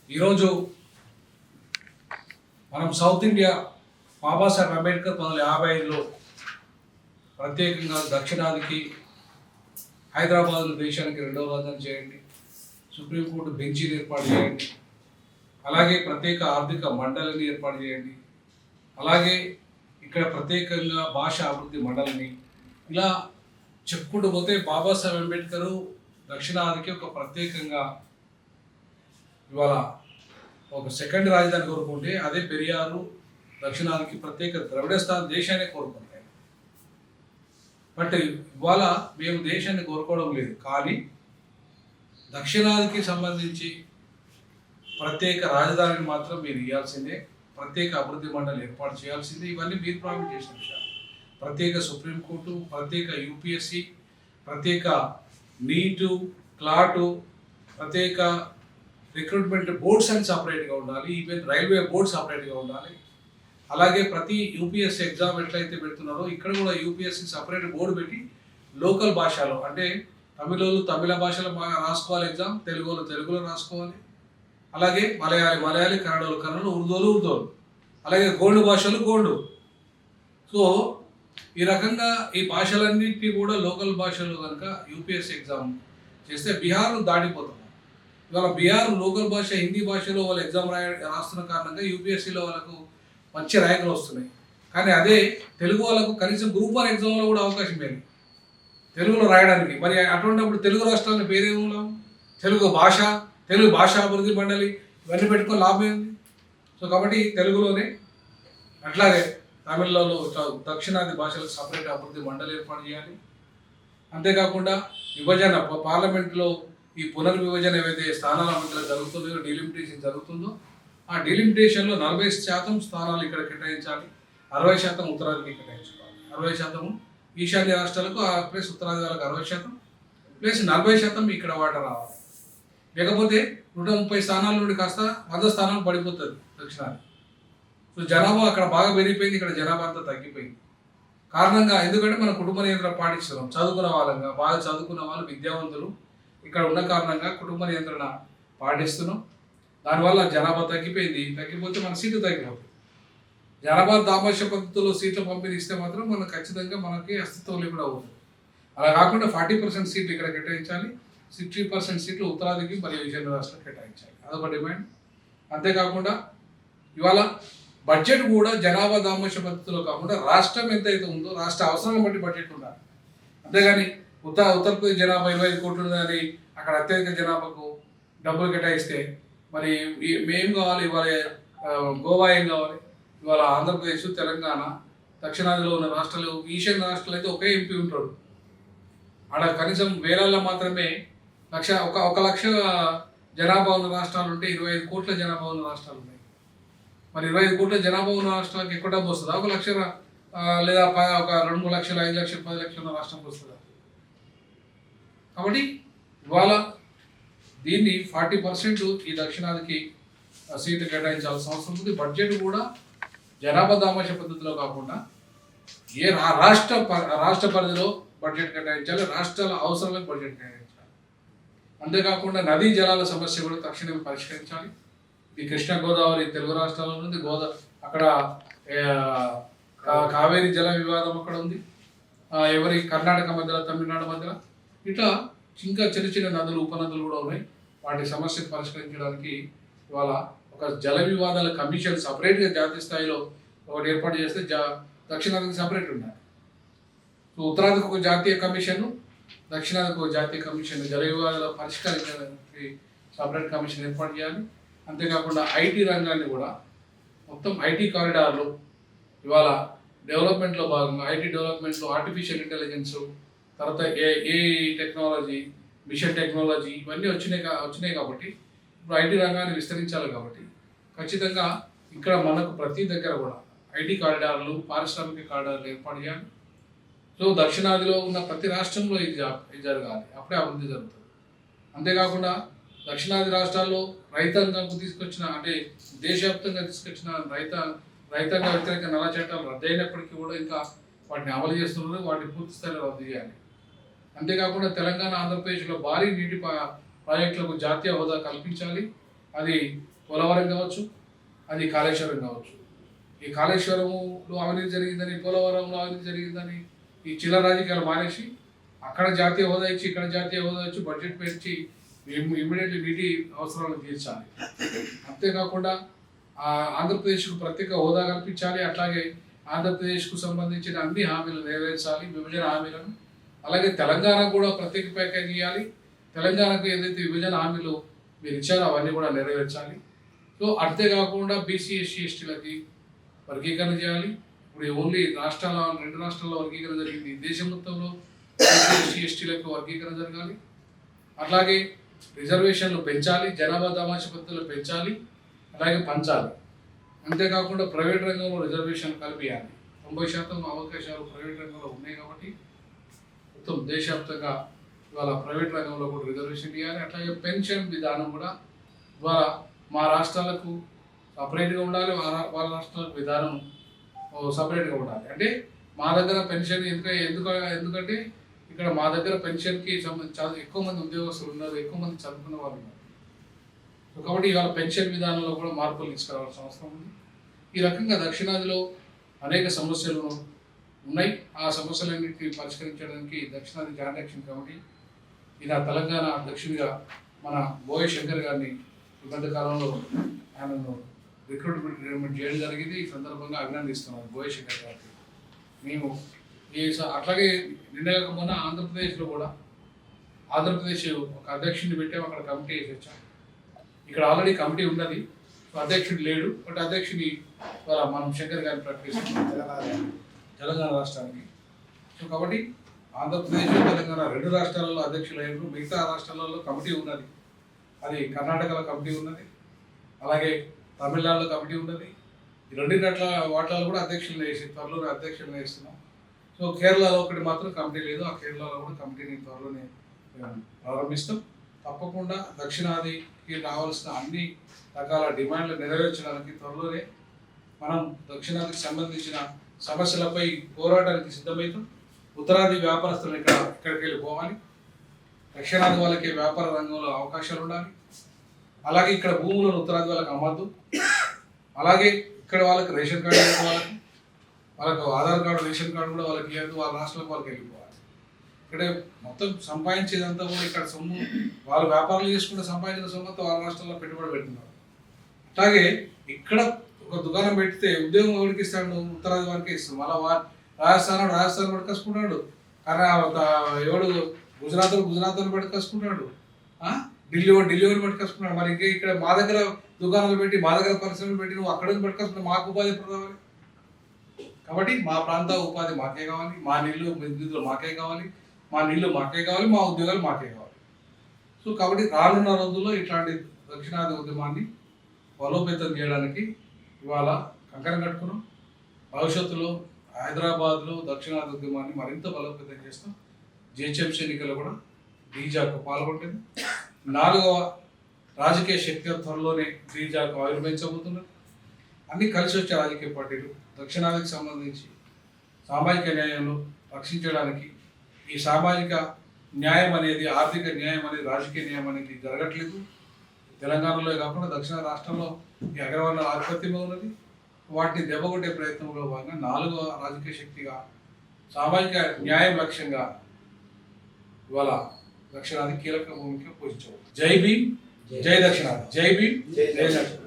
ఈరోజు మనం south India Babasaheb Ambedkar 1955లో ప్రత్యేకంగా దక్షిణాదికి హైదరాబాద్ను దేశానికి రెండవ రాజధాని చేయండి, సుప్రీంకోర్టు బెంచీని ఏర్పాటు చేయండి, అలాగే ప్రత్యేక ఆర్థిక మండలిని ఏర్పాటు చేయండి, అలాగే ఇక్కడ ప్రత్యేకంగా భాషా అభివృద్ధి మండలిని, ఇలా చెప్పుకుంటూ పోతే బాబాసాహెబ్ అంబేద్కర్ దక్షిణాదికి ఒక ప్రత్యేకంగా ఇవాళ ఒక సెకండ్ రాజధాని కోరుకుంటే అదే పెరియారు దక్షిణాదికి ప్రత్యేక ద్రవిడస్థాన్ దేశాన్ని కోరుకుంటాయి. బట్ ఇవాళ మేము దేశాన్ని కోరుకోవడం లేదు, కానీ దక్షిణాదికి సంబంధించి ప్రత్యేక రాజధానిని మాత్రం మీరు ఇవ్వాల్సిందే, ప్రత్యేక అభివృద్ధి మండలి ఏర్పాటు చేయాల్సిందే. ఇవన్నీ మీరు ప్రామిస్ చేసిన విషయాలు. ప్రత్యేక సుప్రీంకోర్టు, ప్రత్యేక యూపీఎస్సి, ప్రత్యేక నీటు, క్లాటు, ప్రత్యేక రిక్రూట్మెంట్ బోర్డ్స్ అని సపరేట్గా ఉండాలి, ఈవెన్ రైల్వే బోర్డ్ సపరేట్గా ఉండాలి. అలాగే ప్రతి యూపీఎస్సీ ఎగ్జామ్ ఎట్లయితే పెడుతున్నారో ఇక్కడ కూడా యూపీఎస్సీ సపరేట్ బోర్డు పెట్టి లోకల్ భాషలో, అంటే తమిళోళ్ళు తమిళ భాషలో రాసుకోవాలి ఎగ్జామ్, తెలుగులో రాసుకోవాలి, అలాగే మలయాళి కన్నడోళ్ళు ఉర్దూలు, అలాగే గోండు భాషలు గోండు. సో ఈ రకంగా ఈ భాషలన్నింటినీ కూడా లోకల్ భాషలు కనుక యూపీఎస్సీ ఎగ్జామ్ చేస్తే బీహార్ను దాటిపోతాం. ఇవాళ బీహార్ లోకల్ భాష హిందీ భాషలో వాళ్ళు ఎగ్జామ్ రాస్తున్న కారణంగా యూపీఎస్సీలో వాళ్ళకు మంచి ర్యాంకులు వస్తున్నాయి. కానీ అదే తెలుగు వాళ్ళకు కనీసం గ్రూప్ 1 ఎగ్జామ్లో కూడా అవకాశం లేదు తెలుగులో రాయడానికి. మరి అటువంటిప్పుడు తెలుగు రాష్ట్రాలను పేరేమో తెలుగు భాషా అభివృద్ధి మండలి ఇవన్నీ పెట్టుకొని లాభం ఏంది? సో కాబట్టి తెలుగులోనే, అట్లాగే తమిళలో దక్షిణాది భాషలకు సపరేట్ అభివృద్ధి మండలి ఏర్పాటు చేయాలి. అంతేకాకుండా విభజన పార్లమెంట్లో ఈ పునర్విభజన ఏవైతే స్థానాల మధ్యలో జరుగుతుందో, డీలిమిటేషన్ జరుగుతుందో, ఆ డీలిమిటేషన్లో 40% స్థానాలు ఇక్కడ కేటాయించాలి, 60% ఉత్తరాదికి కేటాయించుకోవాలి. 60% ఈశాన్య రాష్ట్రాలకు ప్లస్ ఉత్తరాది వాళ్ళకి 60% ప్లస్ 40% ఇక్కడ వాటా రావాలి. లేకపోతే 130 స్థానాల నుండి కాస్త 100 స్థానాలు పడిపోతుంది దక్షిణాది. సో జనాభా అక్కడ బాగా పెరిగిపోయింది, ఇక్కడ జనాభా అంతా తగ్గిపోయింది. కారణంగా ఎందుకంటే మన కుటుంబ నియంత్రణ పాటిస్తున్నాం, చదువుకున్న వాళ్ళంగా బాగా చదువుకున్న వాళ్ళు విద్యావంతులు ఇక్కడ ఉన్న కారణంగా కుటుంబ నియంత్రణ పాటిస్తున్నాం. దానివల్ల జనాభా తగ్గిపోతే మన సీట్లు తగ్గిపోతాయి. జనాభా దామాష పద్ధతిలో సీట్ల పంపిణీ ఇస్తే మాత్రం మనం ఖచ్చితంగా మనకి అస్తిత్వం లేకుండా అవుతుంది. అలా కాకుండా 40% సీట్లు ఇక్కడ కేటాయించాలి, 60% సీట్లు ఉత్తరాదికి మరియు ఈశాన్య రాష్ట్రాలకు కేటాయించాలి. అదొక డిమాండ్. అంతేకాకుండా ఇవాళ బడ్జెట్ కూడా జనాభా దామాష పద్ధతిలో కాకుండా రాష్ట్రం ఎంతైతే ఉందో రాష్ట్ర అవసరాలను బట్టి బడ్జెట్ ఉండాలి. అంతేగాని ఉత్తరప్రదేశ్ జనాభా 25 కోట్లు ఉందని అక్కడ అత్యధిక జనాభాకు డబ్బులు కేటాయిస్తే మరి మేం కావాలి? ఇవాళ గోవా ఏం కావాలి? ఇవాళ ఆంధ్రప్రదేశ్, తెలంగాణ, దక్షిణాదిలో ఉన్న రాష్ట్రాలు, ఈశాన్య రాష్ట్రాలు అయితే ఒకే ఎంపీ ఉంటాడు. ఆడ కనీసం వేలల్లో మాత్రమే ఒక లక్ష జనాభా ఉన్న రాష్ట్రాలు ఉంటే 25 కోట్ల జనాభా ఉన్న రాష్ట్రాలు ఉన్నాయి. మరి 25 కోట్ల జనాభా ఉన్న రాష్ట్రాలకు ఎక్కువ డబ్బు వస్తుందా? 1 లక్ష లేదా ఒక 2-3 లక్షలు, 5 లక్షలు, 10 లక్షలు ఉన్న రాష్ట్రంకి వస్తుందా? కాబట్టి ఇవాళ దీన్ని 40% ఈ దక్షిణాదికి సీట్లు కేటాయించాల్సిన అవసరం ఉంది. బడ్జెట్ కూడా జనాభా దామాష పద్ధతిలో కాకుండా రాష్ట్ర పరిధిలో బడ్జెట్ కేటాయించాలి, రాష్ట్రాల అవసరాలకు బడ్జెట్ కేటాయించాలి. అంతేకాకుండా నదీ జలాల సమస్య కూడా తక్షణమే పరిష్కరించాలి. ఈ కృష్ణా గోదావరి తెలుగు రాష్ట్రాల నుండి అక్కడ కావేరీ జల వివాదం అక్కడ ఉంది, ఎవరి కర్ణాటక మధ్యలో తమిళనాడు మధ్యలో, ఇట్లా ఇంకా చిన్న నదులు, ఉపనదులు కూడా ఉన్నాయి. వాటి సమస్యను పరిష్కరించడానికి ఇవాళ ఒక జల వివాదాల కమిషన్ సపరేట్గా జాతీయ స్థాయిలో ఒకటి ఏర్పాటు చేస్తే దక్షిణాదికి సపరేట్ ఉండాలి. సో ఉత్తరాదికి ఒక జాతీయ కమిషన్, దక్షిణాదికి ఒక జాతీయ కమిషన్, జల వివాదాలు పరిష్కరించడానికి సపరేట్ కమిషన్ ఏర్పాటు చేయాలి. అంతేకాకుండా ఐటీ రంగాన్ని కూడా మొత్తం ఐటీ కారిడార్లు ఇవాళ డెవలప్మెంట్లో భాగంగా ఐటీ డెవలప్మెంట్లో ఆర్టిఫిషియల్ ఇంటెలిజెన్స్, తర్వాత ఏఐ టెక్నాలజీ, మిషన్ టెక్నాలజీ ఇవన్నీ వచ్చినాయి కాబట్టి ఇప్పుడు ఐటీ రంగాన్ని విస్తరించాలి. కాబట్టి ఖచ్చితంగా ఇక్కడ మనకు ప్రతి దగ్గర కూడా ఐటీ కారిడార్లు, పారిశ్రామిక కారిడార్లు ఏర్పాటు చేయాలి. సో దక్షిణాదిలో ఉన్న ప్రతి రాష్ట్రంలో ఇది జరగాలి, అప్పుడే అభివృద్ధి జరుగుతుంది. అంతేకాకుండా దక్షిణాది రాష్ట్రాల్లో రైతాంగంకు తీసుకొచ్చిన, అంటే దేశవ్యాప్తంగా తీసుకొచ్చిన రైతాంగ వ్యతిరేక నల్ల చట్టాలు రద్దయినప్పటికీ కూడా ఇంకా వాటిని అమలు చేస్తున్నారు, వాటిని పూర్తి స్థాయిలో రద్దు చేయాలి. అంతేకాకుండా తెలంగాణ, ఆంధ్రప్రదేశ్లో భారీ నీటి ప్రాజెక్టులకు జాతీయ హోదా కల్పించాలి. అది పోలవరం కావచ్చు, అది కాళేశ్వరం కావచ్చు. ఈ కాళేశ్వరంలో అవినీతి జరిగిందని, పోలవరంలో అవినీతి జరిగిందని ఈ చిల్ల రాజకీయాలు మానేసి అక్కడ జాతీయ హోదా ఇచ్చి ఇక్కడ జాతీయ హోదా ఇచ్చి బడ్జెట్ పెంచి ఇమ్మీడియట్లీ నీటి అవసరాలను తీర్చాలి. అంతేకాకుండా ఆంధ్రప్రదేశ్కు ప్రత్యేక హోదా కల్పించాలి. అట్లాగే ఆంధ్రప్రదేశ్కు సంబంధించిన అన్ని హామీలు నెరవేర్చాలి, విభజన హామీలను. అలాగే తెలంగాణకు కూడా ప్రత్యేక ప్యాకేజ్ ఇవ్వాలి. తెలంగాణకు ఏదైతే విభజన హామీలు మీరు ఇచ్చారో అవన్నీ కూడా నెరవేర్చాలి. సో అంతేకాకుండా బీసీ ఎస్సీ ఎస్టీలకి వర్గీకరణ చేయాలి. ఇప్పుడు ఓన్లీ రెండు రాష్ట్రాల్లో వర్గీకరణ జరిగింది, దేశం మొత్తంలో బీసీ ఎస్సీ ఎస్టీలకు వర్గీకరణ జరగాలి. అట్లాగే రిజర్వేషన్లు పెంచాలి, జనాభా దామాష పద్ధతులు పెంచాలి, అలాగే పంచాలి. అంతేకాకుండా ప్రైవేట్ రంగంలో రిజర్వేషన్ కల్పించాలి. 90% అవకాశాలు ప్రైవేట్ రంగంలో ఉన్నాయి కాబట్టి మొత్తం దేశవ్యాప్తంగా ఇవాళ ప్రైవేట్ రంగంలో కూడా రిజర్వేషన్ ఇవ్వాలి. అట్లాగే పెన్షన్ విధానం కూడా ఇవాళ మా రాష్ట్రాలకు సపరేట్గా ఉండాలి, వాళ్ళ రాష్ట్రాలకు విధానం సపరేట్గా ఉండాలి. అంటే మా దగ్గర పెన్షన్ ఎందుకంటే ఇక్కడ మా దగ్గర పెన్షన్కి చాలా ఎక్కువ మంది ఉద్యోగస్తులు ఉన్నారు, ఎక్కువ మంది చదువుకున్న వాళ్ళు ఉన్నారు. కాబట్టి ఇవాళ పెన్షన్ విధానంలో కూడా మార్పులు తీసుకురావాల్సిన అవసరం ఉంది. ఈ రకంగా దక్షిణాదిలో అనేక సమస్యలు ఉన్నాయి. ఆ సమస్యలన్నింటినీ పరిష్కరించడానికి దక్షిణాది జాయింట్ యాక్షన్ కమిటీ ఇలా తెలంగాణ అధ్యక్షుడిగా మన బోయ శంకర్ గారిని ఈ మధ్య కాలంలో ఆయనను రిక్రూట్మెంట్ చేయడం జరిగింది. ఈ సందర్భంగా అభినందిస్తున్నాను బోయ శంకర్ గారికి. మేము అట్లాగే నిన్న మొన్న ఆంధ్రప్రదేశ్లో కూడా ఆంధ్రప్రదేశ్ ఒక అధ్యక్షుడిని పెట్టాము, అక్కడ కమిటీ వేసి వచ్చాం. ఇక్కడ ఆల్రెడీ కమిటీ ఉన్నది, అధ్యక్షుడు లేడు. బట్ అధ్యక్షుడి ద్వారా మనం శంకర్ గారిని ప్రకటిస్తున్నాం తెలంగాణ రాష్ట్రానికి. సో కాబట్టి ఆంధ్రప్రదేశ్ తెలంగాణ రెండు రాష్ట్రాలలో అధ్యక్షులు అయ్యారు. మిగతా రాష్ట్రాలలో కమిటీ ఉన్నది, అది కర్ణాటకలో కమిటీ ఉన్నది, అలాగే తమిళనాడులో కమిటీ ఉన్నది. ఈ రెండు వాటిలో కూడా అధ్యక్షులను వేసి త్వరలోనే అధ్యక్షులను వేస్తున్నాం. సో కేరళలో ఒకటి మాత్రం కమిటీ లేదు, ఆ కేరళలో కూడా కమిటీని త్వరలోనే ప్రారంభిస్తాం. తప్పకుండా దక్షిణాదికి రావాల్సిన అన్ని రకాల డిమాండ్లు నెరవేర్చడానికి త్వరలోనే మనం దక్షిణాదికి సంబంధించిన సమస్యలపై పోరాటానికి సిద్ధమవుతాం. ఉత్తరాది వ్యాపారస్తులు ఇక్కడికి వెళ్ళిపోవాలి, దక్షిణాది వాళ్ళకి వ్యాపార రంగంలో అవకాశాలు ఉండాలి. అలాగే ఇక్కడ భూములను ఉత్తరాది వాళ్ళకి అమ్మద్దు. అలాగే ఇక్కడ వాళ్ళకి రేషన్ కార్డు వాళ్ళకు ఆధార్ కార్డు రేషన్ కార్డు కూడా వాళ్ళకి ఇవ్వద్దు, వాళ్ళ రాష్ట్రంలో వాళ్ళకి వెళ్ళిపోవాలి. ఇక్కడ మొత్తం సంపాదించేదంతా కూడా ఇక్కడ సొమ్ము వాళ్ళు వ్యాపారాలు చేసుకుంటే సంపాదించిన సొమ్ము వాళ్ళ రాష్ట్రంలో పెట్టుబడి పెడుతున్నారు. అట్లాగే ఇక్కడ ఒక దుకాణం పెడితే ఉద్యోగం ఎవరికి ఇస్తాడు? ఉత్తరాది వారికి ఇస్తాం. మళ్ళీ రాజస్థాన్ పట్టుకొసుకుంటాడు, కానీ ఎవడు గుజరాత్ పట్టుకొసుకుంటాడు, ఢిల్లీ పట్టుకొసుకుంటాడు. మరి ఇంకా ఇక్కడ మా దగ్గర దుకాణాలు పెట్టి మా దగ్గర పరిశ్రమలు పెట్టి నువ్వు అక్కడ పట్టుకొసుకుంటే మాకు ఉపాధి ఎప్పుడు కావాలి? కాబట్టి మా ప్రాంత ఉపాధి మాకే కావాలి, మా నిధులు మాకే కావాలి, మా నీళ్లు మాకే కావాలి, మా ఉద్యోగాలు మాకే కావాలి. సో కాబట్టి రానున్న రోజుల్లో ఇట్లాంటి దక్షిణాది ఉద్యమాన్ని బలోపేతం చేయడానికి ఇవాళ కంకణం కట్టుకున్నాం. భవిష్యత్తులో హైదరాబాద్లో దక్షిణాది ఉద్యమాన్ని మరింత బలోపేతం చేస్తాం. జిహెచ్ఎంసీ ఎన్నికలు కూడా డీజాకు పాల్గొంటుంది. 4వ రాజకీయ శక్తి త్వరలోనే డీజాకు ఆవిర్భవించబోతున్నారు. అన్ని కలిసి వచ్చే రాజకీయ పార్టీలు దక్షిణాదికి సంబంధించి సామాజిక న్యాయంలో రక్షించడానికి ఈ సామాజిక న్యాయం అనేది, ఆర్థిక న్యాయం అనేది, రాజకీయ న్యాయం అనేది జరగట్లేదు. తెలంగాణలో కాకుండా దక్షిణ రాష్ట్రంలో ఈ అగ్రవర్ణాల ఆధిపత్యంలో ఉన్నది. వాటిని దెబ్బకొట్టే ప్రయత్నంలో భాగంగా 4వ రాజకీయ శక్తిగా సామాజిక న్యాయం లక్ష్యంగా ఇవాళ దక్షిణాది కీలక భూమిక పోషించవచ్చు. జై భీమ్, జై దక్షిణాది. జై భీమ్, జై దక్షిణ.